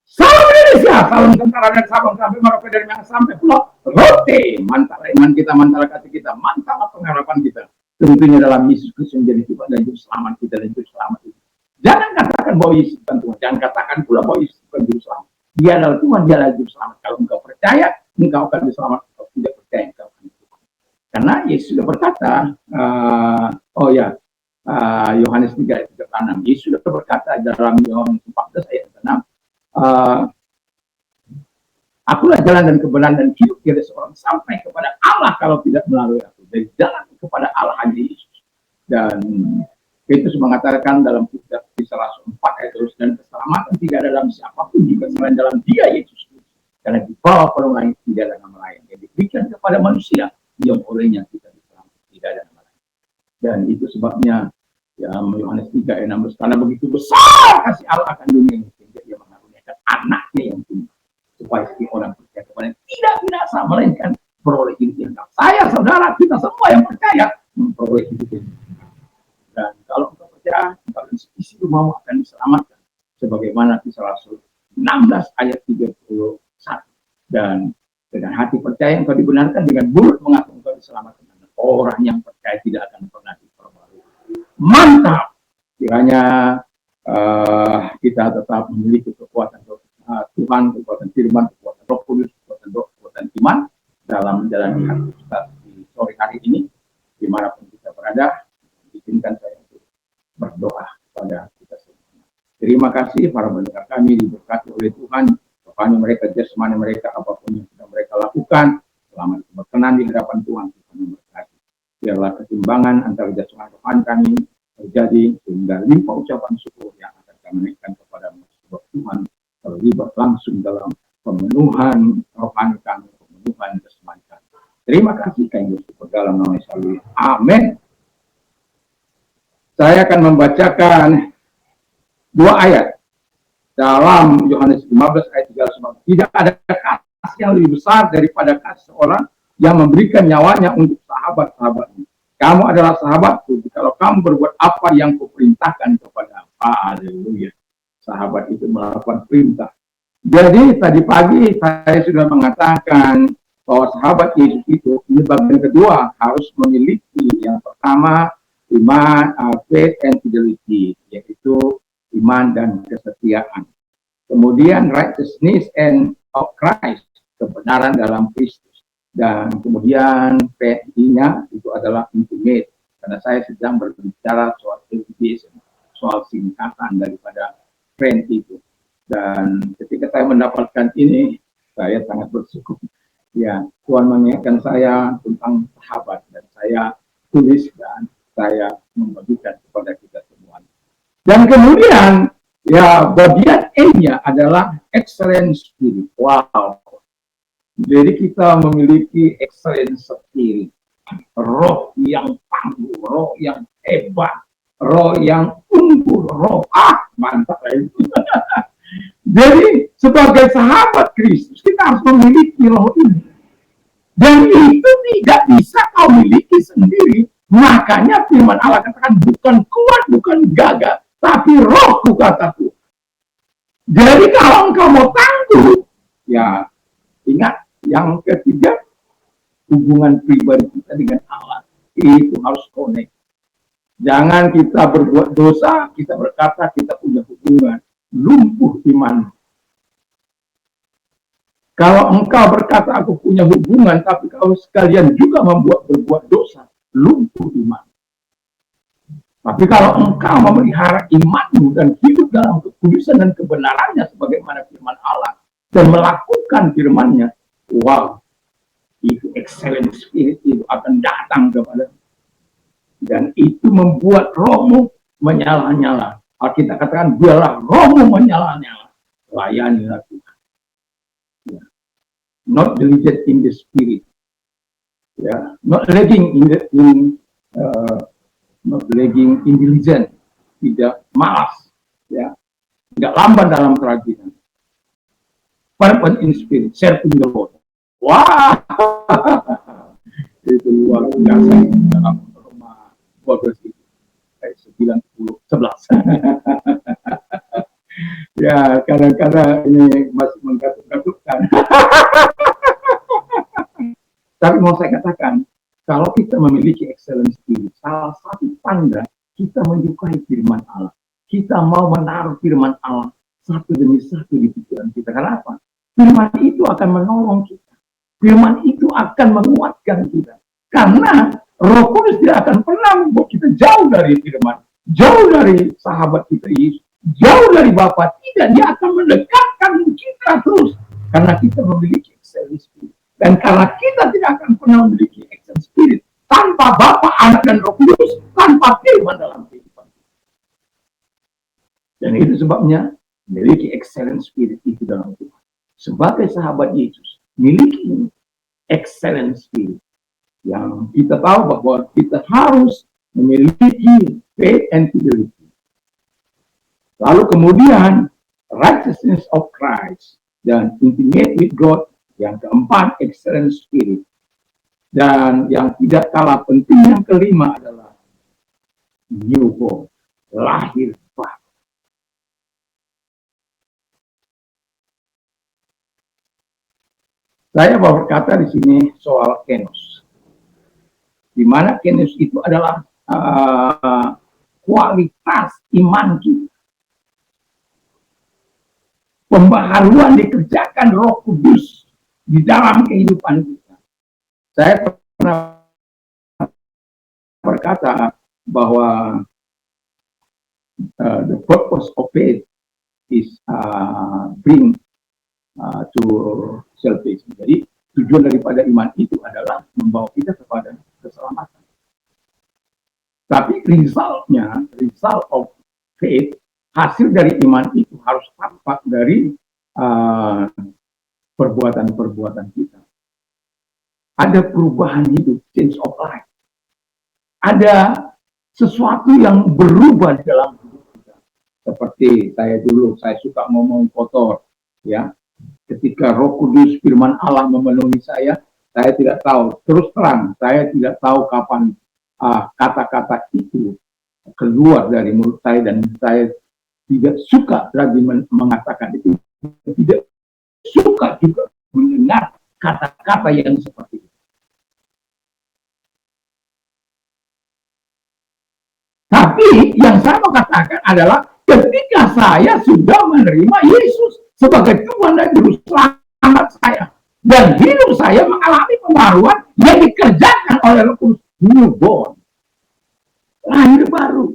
Salam Indonesia, salam tentara dan sabang sampai Merauke dari Minang sampai Pulau Rote. Mantap iman kita, mantap hati kita, mantap pengharapan kita. Tentunya dalam Yesus Kristus menjadi Tuhan dan Juru Selamat kita dan Juru Selamat itu. Jangan katakan bahwa Yesus bukan Tuhan, jangan katakan pula bahwa Yesus bukan Juru Selamat. Dia adalah Tuhan, dia adalah Juru Selamat. Kalau engkau percaya, engkau akan diselamatkan. Kalau tidak percaya, engkau akan diselamatkan. Karena Yesus sudah berkata, Yohanes 3 ayat 6. Yesus sudah berkata dalam Yohanes 14 ayat 6. Akulah jalan dan kebenaran dan hidup, tiada seorang sampai kepada Allah kalau tidak melalui aku. Dari jalan kepada Allah hanya Yesus. Dan Petrus mengatakan dalam Kisah Rasul 4 ayat terus, dan keselamatan tidak ada dalam siapapun jika selain dalam Dia Yesus. Karena di bawah pertolongan tidak ada nama lain yang diberikan kepada manusia yang olehnya kita diselamatkan, tidak ada nama lain. Dan itu sebabnya ya Yohanes 3 ayat 16, karena begitu besar kasih Allah akan dunia ini sehingga Dia mengaruniakan anaknya yang tunggal supaya setiap orang percaya kepada tidak binasa melainkan beroleh hidup yang kekal. Saya, saudara, kita semua yang percaya memperoleh hidup yang kekal. Dan kalau kita percaya, kita isi rumahmu akan diselamatkan sebagaimana Kisah Rasul 16 ayat 31. Dan dengan hati percaya engkau dibenarkan, dengan mulut mengaku engkau diselamatkan. Dan orang yang percaya tidak akan pernah diperbarui. Mantap! Kiranya kita tetap memiliki kekuatan Tuhan, kekuatan firman, kekuatan Roh Kudus, kekuatan iman dalam menjalani hati kita di sore hari ini, dimanapun kita berada. Izinkan saya untuk berdoa kepada kita semua. Terima kasih para pendengar kami, diberkati oleh Tuhan, rohani mereka, jasmani mereka, apapun yang sudah mereka lakukan, selama berkenan di hadapan Tuhan, Tuhan memberkati. Biarlah ketimbangan antara jasmani rohani kami terjadi, sehingga limpah ucapan syukur yang akan kami naikkan kepada Tuhan terlibat langsung dalam pemenuhan rohani kami, pemenuhan jasmani kami. Terima kasih kami bersyukur dalam nama Yesus. Amin. Saya akan membacakan 2 ayat dalam Yohanes 15 ayat 39. Tidak ada kasih yang lebih besar daripada kasih seorang yang memberikan nyawanya untuk sahabat-sahabatnya. Kamu adalah sahabatku kalau kamu berbuat apa yang kuperintahkan kepada. Haleluya. Sahabat itu melakukan perintah. Jadi tadi pagi saya sudah mengatakan bahwa sahabat Yesus itu, ini bagian kedua, harus memiliki yang pertama iman, faith and fidelity, yaitu iman dan kesetiaan. Kemudian righteousness and of Christ, kebenaran dalam Kristus. Dan kemudian faith-nya itu adalah intimate, karena saya sedang berbicara soal education, soal singkatan daripada friend itu. Dan ketika saya mendapatkan ini, saya sangat bersyukur. Ya, Tuhan mengingatkan saya tentang sahabat, dan saya tulis dan saya membagikan kepada kita semua. Dan kemudian, ya, bagian E-nya adalah excellent spirit. Wow. Jadi kita memiliki excellent spirit. Roh yang tangguh, roh yang hebat, roh yang unggul, roh mantap itu. Jadi sebagai sahabat Kristus kita harus memiliki roh ini. Dan itu tidak bisa kau miliki sendiri. Makanya firman Allah katakan bukan kuat, bukan gagah, tapi rohku kataku. Jadi kalau engkau mau tangguh, ya ingat yang ketiga, hubungan pribadi kita dengan Allah itu harus connect. Jangan kita berbuat dosa, kita berkata kita punya hubungan, lumpuh iman. Kalau engkau berkata aku punya hubungan, tapi kau sekalian juga berbuat dosa, lumpuh iman. Tapi kalau engkau memelihara imanmu dan hidup dalam kekudusan dan kebenarannya sebagaimana firman Allah dan melakukan firman-Nya, wow, itu excellent spirit itu akan datang kepada, dan itu membuat rohmu menyala-nyala. Alkitab katakan biarlah rohmu menyala-nyala, layanilah Tuhan. Ya. Not diligent in the spirit, ya, not lagging in diligent, tidak malas, ya, tidak lamban dalam kerajinan. Fervent in spirit, serving the Lord. Wah, itu luar biasa dalam Roma 12 ayat 9, 10, 11. Ya, kadang-kadang ini masih menggatuk-gatukkan. Tapi mau saya katakan, kalau kita memiliki excellence spirit, salah satu tanda kita menyukai firman Allah. Kita mau menaruh firman Allah satu demi satu di pikiran kita. Kenapa? Firman itu akan menolong kita. Firman itu akan menguatkan kita. Karena Roh Kudus tidak akan pernah membuat kita jauh dari firman, jauh dari sahabat kita Yesus, jauh dari Bapa. Tidak, dia akan mendekatkan kita terus. Karena kita memiliki excellence spirit. Dan karena kita tidak akan pernah memiliki excellent spirit tanpa Bapa, Anak, dan Roh Kudus, tanpa firman dalam kehidupan. Dan itu sebabnya memiliki excellent spirit itu dalam Tuhan. Sebagai sahabat Yesus, miliki excellent spirit. Yang kita tahu bahwa kita harus memiliki faith and fidelity. Lalu kemudian righteousness of Christ dan intimate with God. Yang keempat, excellent spirit. Dan yang tidak kalah penting yang kelima adalah newborn, lahir baru. Saya mau berkata di sini soal kenos. Di mana kenos itu adalah kualitas iman kita. Pembaharuan dikerjakan Roh Kudus di dalam kehidupan kita. Saya pernah berkata bahwa the purpose of faith is bring to salvation. Jadi tujuan daripada iman itu adalah membawa kita kepada keselamatan. Tapi result of faith, hasil dari iman itu harus tampak dari perbuatan-perbuatan kita. Ada perubahan hidup, change of life. Ada sesuatu yang berubah di dalam hidup kita. Seperti saya dulu, saya suka ngomong kotor, ya. Ketika Roh Kudus firman Allah memenuhi saya tidak tahu, terus terang, saya tidak tahu kapan kata-kata itu keluar dari mulut saya, dan saya tidak suka lagi mengatakan itu. Tidak suka juga mendengar kata-kata yang seperti itu. Tapi yang saya mau katakan adalah ketika saya sudah menerima Yesus sebagai Tuhan dan Juru Selamat saya, dan hidup saya mengalami pembaruan yang dikerjakan oleh Roh Kudus, newborn, lahir baru.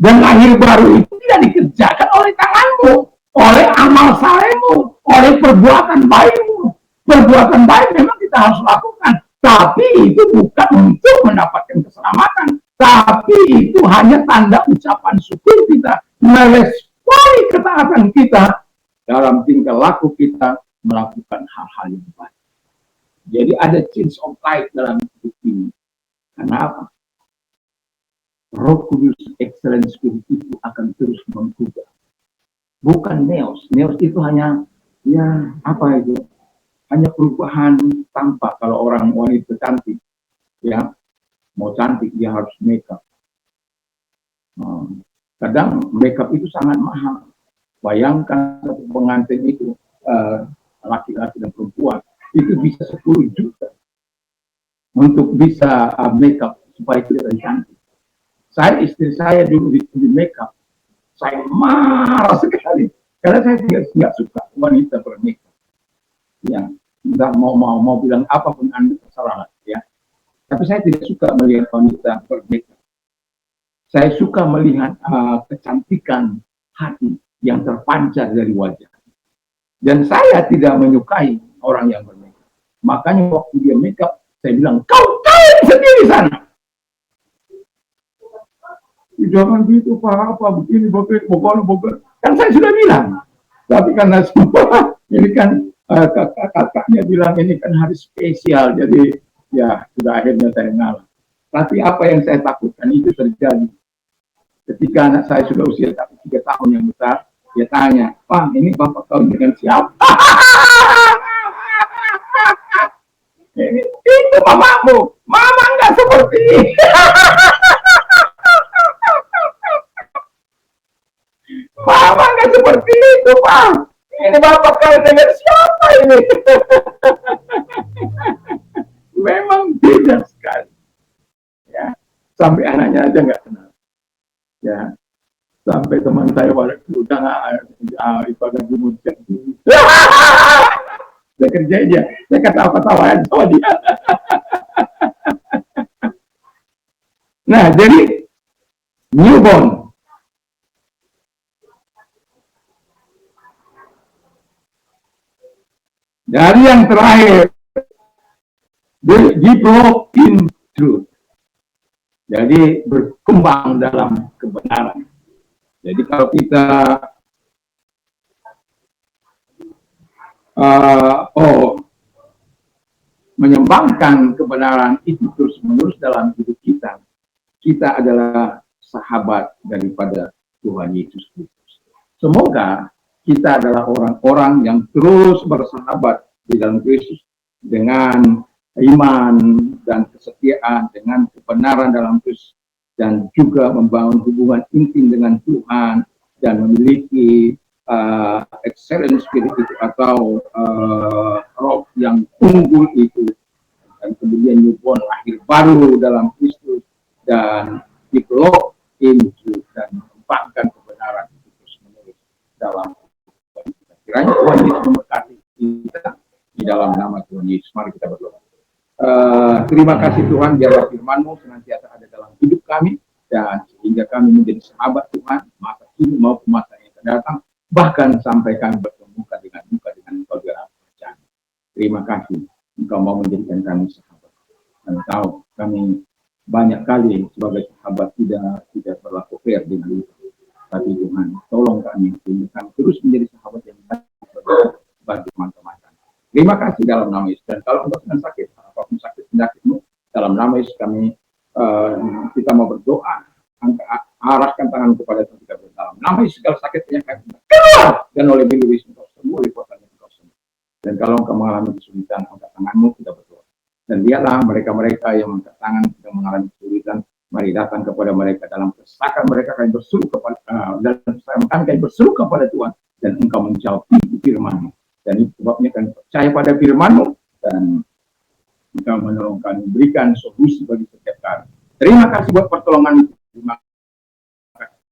Dan lahir baru itu tidak dikerjakan oleh tanganmu, oleh amal salehmu, oleh perbuatan baikmu. Perbuatan baik memang kita harus lakukan, tapi itu bukan untuk mendapatkan keselamatan. Tapi itu hanya tanda ucapan syukur kita, meresponi ketaatan kita dalam tingkah laku kita melakukan hal-hal yang baik. Jadi ada change of life dalam hidup ini. Kenapa? Roh Kudus excellent spirit itu akan terus mengubah. Bukan neos. Neos itu hanya, ya apa itu? Hanya perubahan tampak. Kalau orang wanita cantik, ya mau cantik dia harus makeup. Kadang makeup itu sangat mahal. Bayangkan satu pengantin itu, laki-laki dan perempuan, itu bisa 10 juta untuk bisa makeup supaya kelihatan cantik. Istri saya dulu di makeup, saya marah sekali karena saya tidak suka wanita bermakeup. Ya, nggak mau bilang apapun Anda terserah, ya. Tapi saya tidak suka melihat wanita bermakeup. Saya suka melihat kecantikan hati yang terpancar dari wajah. Dan saya tidak menyukai orang yang bermakeup. Makanya waktu dia makeup, saya bilang, kau sendiri sana. Jangan gitu Pak, apa begini, bogor. Kan saya sudah bilang. Tapi karena semua ini kan kakaknya bilang ini kan hari spesial, jadi ya sudah akhirnya saya ngalah. Tapi apa yang saya takutkan itu terjadi. Ketika anak saya sudah usia 3 tahun yang besar, dia tanya, Pak, ini Bapak kawin dengan siapa? Itu mamamu, mama nggak seperti ini. Mama nggak itu, Pak. Ini Bapak kalau dengan siapa ini? Memang beda sekali. Ya, sampai anaknya aja nggak kenal. Ya, sampai teman saya waktu udah ibadah dimuncul. Saya kerja dia, saya kata apa-apa aja sama dia. Nah, jadi newborn. Dari yang terakhir, develop in truth. Jadi berkembang dalam kebenaran. Jadi kalau kita menyembangkan kebenaran itu terus-menerus dalam hidup kita, kita adalah sahabat daripada Tuhan Yesus Kristus. Semoga kita adalah orang-orang yang terus bersahabat di dalam Kristus dengan iman dan kesetiaan, dengan kebenaran dalam Kristus, dan juga membangun hubungan intim dengan Tuhan dan memiliki excellent spirit itu atau roh yang unggul itu, dan kemudian newborn lahir baru dalam Kristus dan develop into dan mengembangkan kebenaran itu terus-menerus dalam kiranya Tuhan Yesus memberkati kita di dalam nama Tuhan Yesus. Mari kita berdoa. Terima kasih Tuhan, biarlah firman-Mu senantiasa ada dalam hidup kami dan sehingga kami menjadi sahabat Tuhan masa kini maupun masa yang akan datang, bahkan sampai kami bertemu dengan Engkau di dalam percaya. Terima kasih Engkau mau menjadikan kami sahabat. Dan tahu kami banyak kali sebagai sahabat tidak berlaku fair dengan itu. Tapi Tuhan, tolong kami sehingga kami terus menjadi sahabat yang baik bagi teman-teman. Terima kasih dalam nama Yesus. Dan kalau engkau sedang sakit, apapun sakit penyakitmu, dalam nama Yesus kami kita mau berdoa, arahkan tangan kepada Tuhan kita dalam nama Yesus. Segala sakit penyakit keluar dan oleh bilu Yesus engkau sembuh, oleh kuasa engkau sembuh. Dan kalau engkau mengalami kesulitan, angkat tanganmu, kita berdoa. Dan lihatlah mereka-mereka yang angkat tangan sedang mengalami kesulitan, mari datang kepada mereka dalam kesesakan mereka, kami berseru kepada kami berseru kepada Tuhan, dan engkau menjawab firman-Mu. Dan itu sebabnya kami percaya pada firman-Mu dan engkau menolong kami, berikan solusi bagi setiap kami. Terima kasih buat pertolongan. Terima kasih.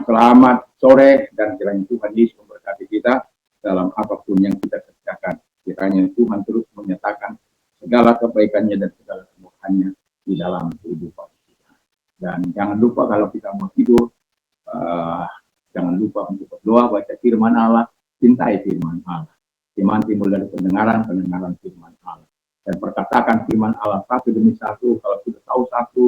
Selamat sore dan kiranya Tuhan Yesus memberkati kita dalam apapun yang kita kerjakan. Kiranya Tuhan terus menyatakan segala kebaikannya dan segala kemurahannya di dalam kehidupan kita. Dan jangan lupa kalau kita mau tidur, jangan lupa untuk berdoa, baca firman Allah, cintai firman Allah. Iman timbul dari pendengaran firman Allah. Dan perkatakan firman Allah satu demi satu. Kalau sudah tahu satu,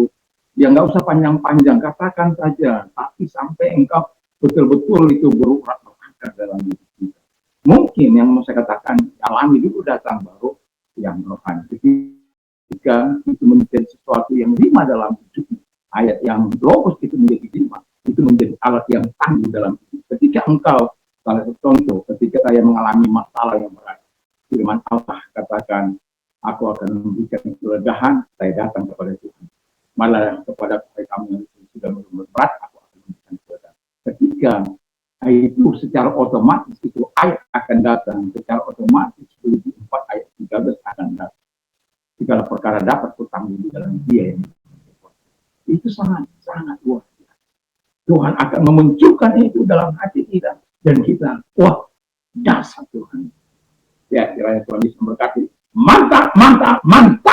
ya nggak usah panjang-panjang, katakan saja. Tapi sampai engkau betul-betul itu berurat berakar dalam hidup kita. Mungkin yang mau saya katakan, alami dulu datang baru yang rohani. Ketika itu menjadi sesuatu yang lima dalam hidup, ayat yang logos itu menjadi lima. Itu menjadi alat yang tangguh dalam hidup. Ketika engkau, salah satu contoh, ketika saya mengalami masalah yang berat, firman Allah katakan, aku akan memberikan kelegahan, saya datang kepada Tuhan. Malah kepada kamu yang sudah berat, aku akan memberikan kelegahan. Ketika itu secara otomatis itu ayat akan datang, secara otomatis 4 ayat 13 akan datang. Segala perkara dapat bertanggung di dalam Dia. Itu sangat luar biasa. Tuhan akan memunculkan itu dalam hati kita dan kita, wah, dasar Tuhan. Ya, kiranya Tuhan bisa memberkati. Mantap, mantap, mantap.